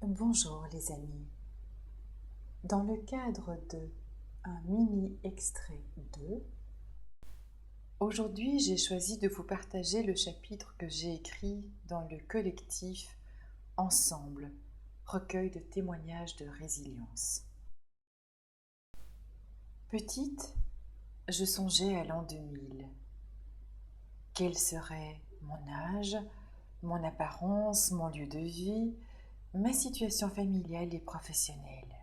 Bonjour les amis. Dans le cadre de un mini extrait de, aujourd'hui j'ai choisi de vous partager le chapitre que j'ai écrit dans le collectif Ensemble, recueil de témoignages de résilience. Petite, je songeais à l'an 2000. Quel serait mon âge, mon apparence, mon lieu de vie, ma situation familiale et professionnelle.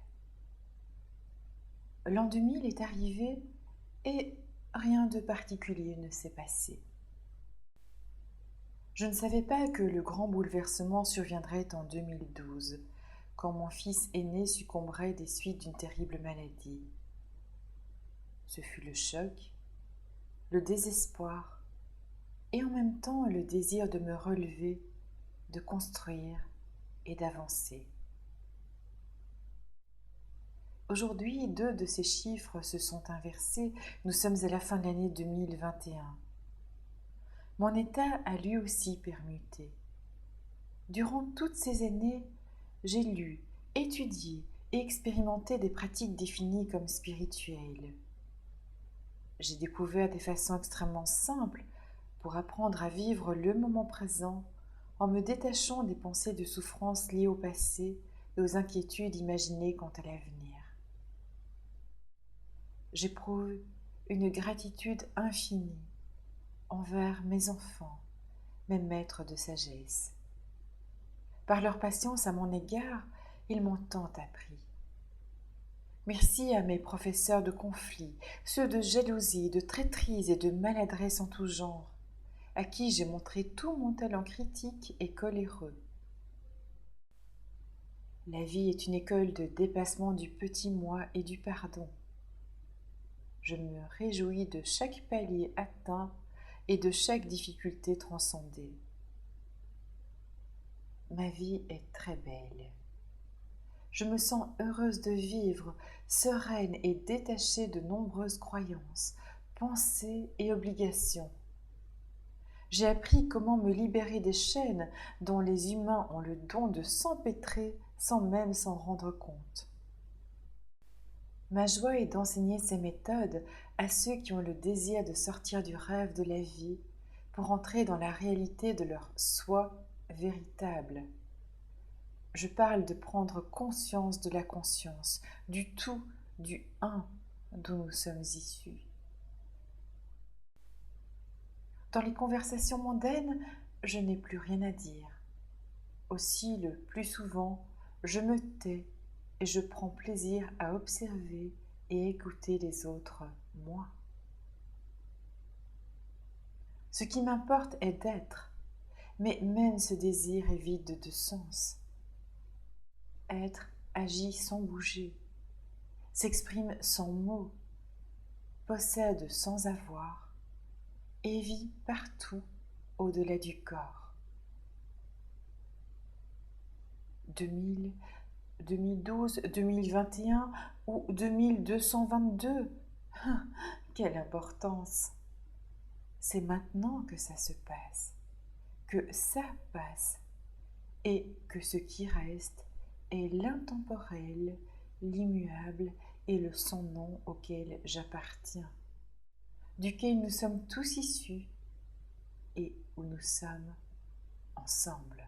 L'an 2000 est arrivé et rien de particulier ne s'est passé. Je ne savais pas que le grand bouleversement surviendrait en 2012, quand mon fils aîné succomberait des suites d'une terrible maladie. Ce fut le choc, le désespoir et en même temps le désir de me relever, de construire et d'avancer. Aujourd'hui, 2 de ces chiffres se sont inversés. Nous sommes à la fin de l'année 2021. Mon état a lui aussi permuté. Durant toutes ces années, j'ai lu, étudié et expérimenté des pratiques définies comme spirituelles. J'ai découvert des façons extrêmement simples pour apprendre à vivre le moment présent en me détachant des pensées de souffrance liées au passé et aux inquiétudes imaginées quant à l'avenir. J'éprouve une gratitude infinie envers mes enfants, mes maîtres de sagesse. Par leur patience à mon égard, ils m'ont tant appris. Merci à mes professeurs de conflits, ceux de jalousie, de traîtrise et de maladresse en tout genre, à qui j'ai montré tout mon talent critique et coléreux. La vie est une école de dépassement du petit moi et du pardon. Je me réjouis de chaque palier atteint et de chaque difficulté transcendée. Ma vie est très belle. Je me sens heureuse de vivre, sereine et détachée de nombreuses croyances, pensées et obligations. J'ai appris comment me libérer des chaînes dont les humains ont le don de s'empêtrer sans même s'en rendre compte. Ma joie est d'enseigner ces méthodes à ceux qui ont le désir de sortir du rêve de la vie pour entrer dans la réalité de leur soi véritable. Je parle de prendre conscience de la conscience, du tout, du un d'où nous sommes issus. Dans les conversations mondaines, je n'ai plus rien à dire. Aussi, le plus souvent, je me tais et je prends plaisir à observer et écouter les autres, moi. Ce qui m'importe est d'être, mais même ce désir est vide de sens. Être agit sans bouger, s'exprime sans mots, possède sans avoir et vit partout au-delà du corps. 2000, 2012, 2021 ou 2222, quelle importance! C'est maintenant que ça se passe, que ça passe, et que ce qui reste est l'intemporel, l'immuable et le sans nom auquel j'appartiens, duquel nous sommes tous issus et où nous sommes ensemble.